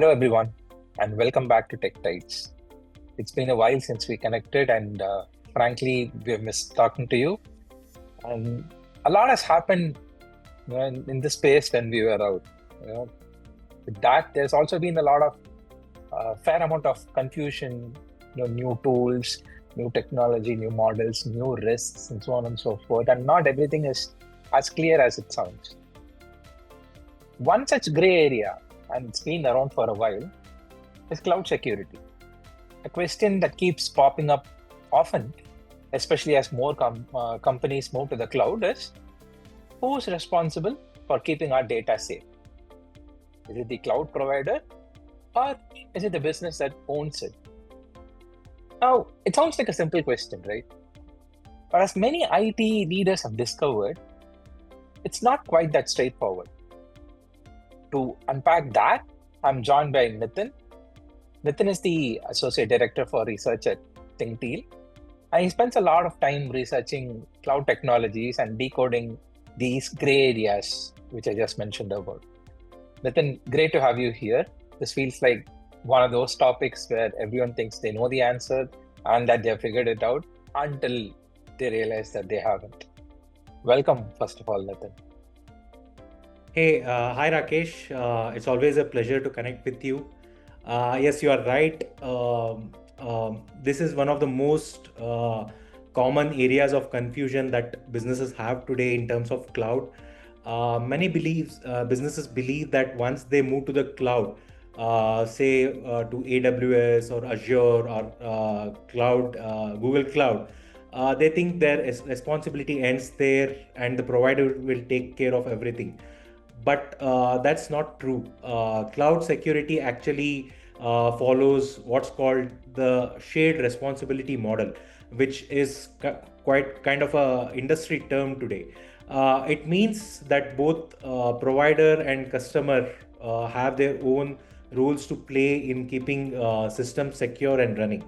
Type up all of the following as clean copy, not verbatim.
Hello, everyone, and welcome back to Tech Tides. It's been a while since we connected, and frankly, we've missed talking to you. And a lot has happened, in this space when we were out. You know, with that, there's also been a lot of fair amount of confusion, new tools, new technology, new models, new risks, and so on and so forth. And not everything is as clear as it sounds. One such gray area, and it's been around for a while, is cloud security. A question that keeps popping up often, especially as more companies move to the cloud, is who's responsible for keeping our data safe? Is it the cloud provider, or is it the business that owns it? Now, it sounds like a simple question, right? But as many IT leaders have discovered, it's not quite that straightforward. To unpack that, I'm joined by Nithin. Nithin is the Associate Director for Research at Think Teal, and he spends a lot of time researching cloud technologies and decoding these gray areas, which I just mentioned about. Nithin, great to have you here. This feels like one of those topics where everyone thinks they know the answer and that they've figured it out until they realize that they haven't. Welcome, first of all, Nithin. Hey, hi Rakesh. It's always a pleasure to connect with you. Yes, you are right. This is one of the most common areas of confusion that businesses have today in terms of cloud. Many businesses believe that once they move to the cloud, say to AWS or Azure or Google Cloud, they think their responsibility ends there and the provider will take care of everything. But that's not true. Cloud security actually follows what's called the shared responsibility model, which is quite kind of a industry term today. It means that both provider and customer have their own roles to play in keeping systems secure and running.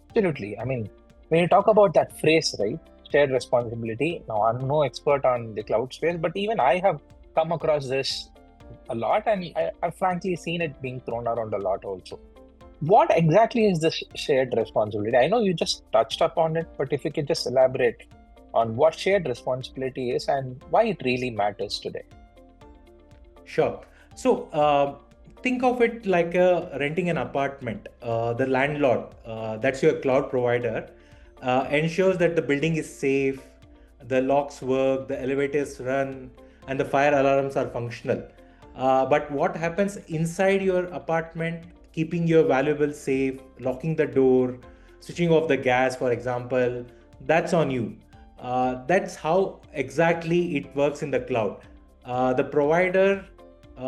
Absolutely. I mean, when you talk about that phrase, right, shared responsibility, now I'm no expert on the cloud space, but even I have come across this a lot, and I've frankly seen it being thrown around a lot also. What exactly is this shared responsibility? I know you just touched upon it, but if you could just elaborate on what shared responsibility is and why it really matters today. Sure. So think of it like renting an apartment. The landlord, that's your cloud provider, ensures that the building is safe, the locks work, the elevators run, and the fire alarms are functional. But what happens inside your apartment, keeping your valuables safe, locking the door, switching off the gas, for example, that's on you. That's how exactly it works in the cloud. The provider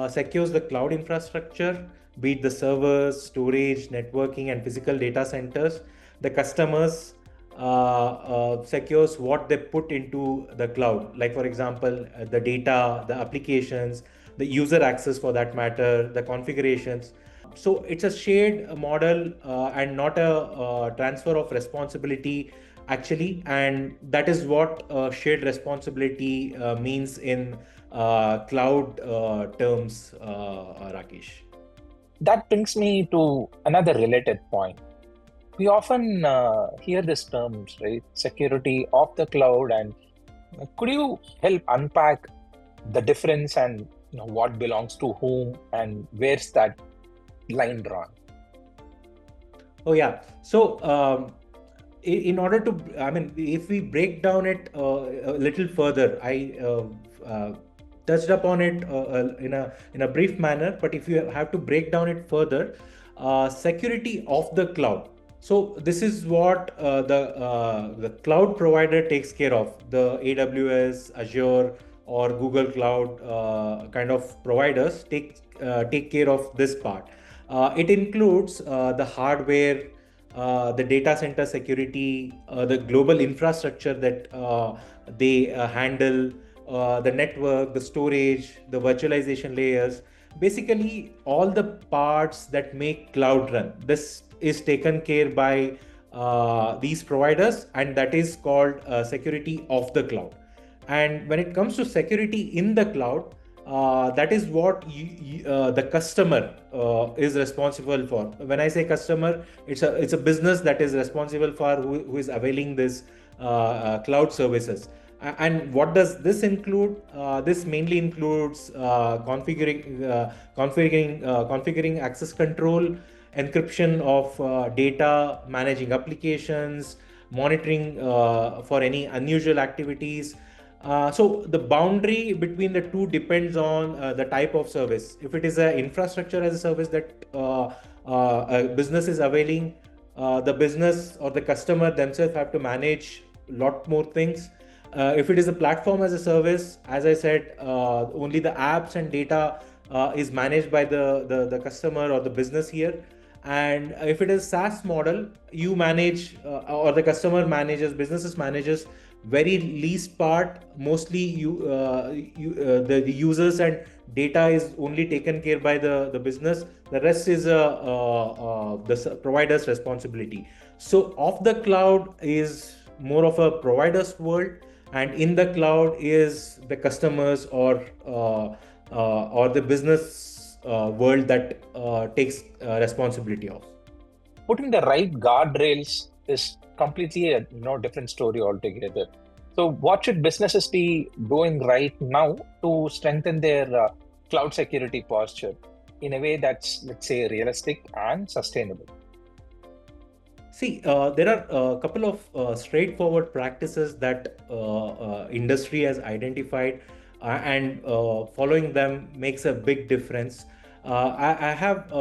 secures the cloud infrastructure, be it the servers, storage, networking, and physical data centers. The customers secures what they put into the cloud, like for example, the data, the applications, the user access for that matter, the configurations. So it's a shared model and not a transfer of responsibility actually, and that is what shared responsibility means in cloud terms, Rakesh. That brings me to another related point. We often hear these terms, right? Security of the cloud, and could you help unpack the difference and what belongs to whom and where's that line drawn? Oh yeah. So in order to, I mean, if we break down it a little further, I touched upon it in a brief manner. But if you have to break down it further, security of the cloud. So this is what the cloud provider takes care of. The AWS, Azure, or Google Cloud kind of providers take care of this part. It includes the hardware, the data center security, the global infrastructure that they handle, the network, the storage, the virtualization layers, basically all the parts that make cloud run. This is taken care by these providers, and that is called security of the cloud. And when it comes to security in the cloud, that is what the customer is responsible for. When I say customer, it's a business that is responsible for who is availing this cloud services. And what does this include? This mainly includes configuring access control, encryption of data, managing applications, monitoring for any unusual activities. So the boundary between the two depends on the type of service. If it is an infrastructure as a service that a business is availing, the business or the customer themselves have to manage a lot more things. If it is a platform as a service, as I said, only the apps and data is managed by the customer or the business here. And if it is SaaS model, you manage or the customer manages, businesses manages very least part. Mostly the users and data is only taken care by the business. The rest is the provider's responsibility. So off the cloud is more of a provider's world, and in the cloud is the customers or the business world that takes responsibility of. Putting the right guardrails is completely a different story altogether. So what should businesses be doing right now to strengthen their cloud security posture in a way that's, let's say, realistic and sustainable? See, there are a couple of straightforward practices that industry has identified, and following them makes a big difference. I have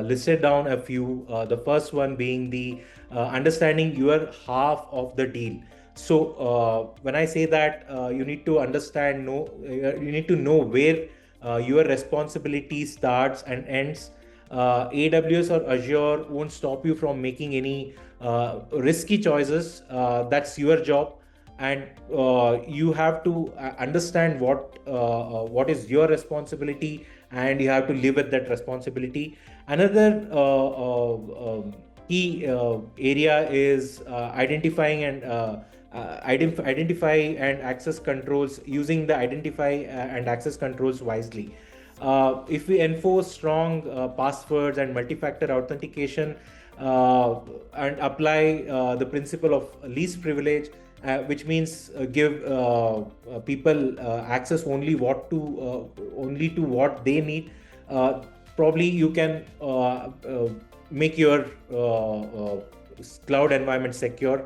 listed down a few. The first one being the understanding your half of the deal. So when I say that, you need to understand, you need to know where your responsibility starts and ends. AWS or Azure won't stop you from making any risky choices. That's your job, and you have to understand what is your responsibility, and you have to live with that responsibility. Another key area is identify and access controls, using the identify and access controls wisely. If we enforce strong passwords and multi-factor authentication, and apply the principle of least privilege, which means give people access only to what they need, probably you can make your cloud environment secure.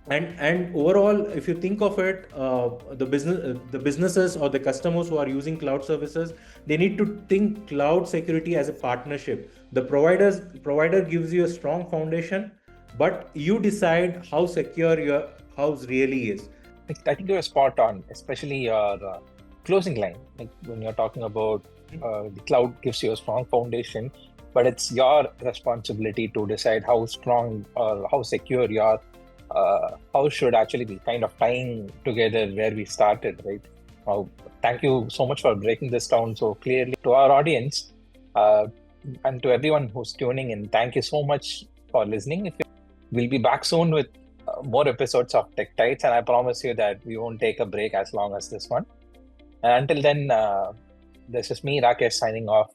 And overall, if you think of it, the businesses or the customers who are using cloud services, they need to think cloud security as a partnership. The provider gives you a strong foundation, but you decide how secure your house really is. I think you're spot on, especially your closing line. Like when you're talking about the cloud gives you a strong foundation, but it's your responsibility to decide how strong or how secure your house should actually be, kind of tying together where we started, right? Thank you so much for breaking this down so clearly to our audience, and to everyone who's tuning in. Thank you so much for listening. We'll be back soon with more episodes of Tech Tides, and I promise you that we won't take a break as long as this one. And until then, this is me, Rakesh, signing off.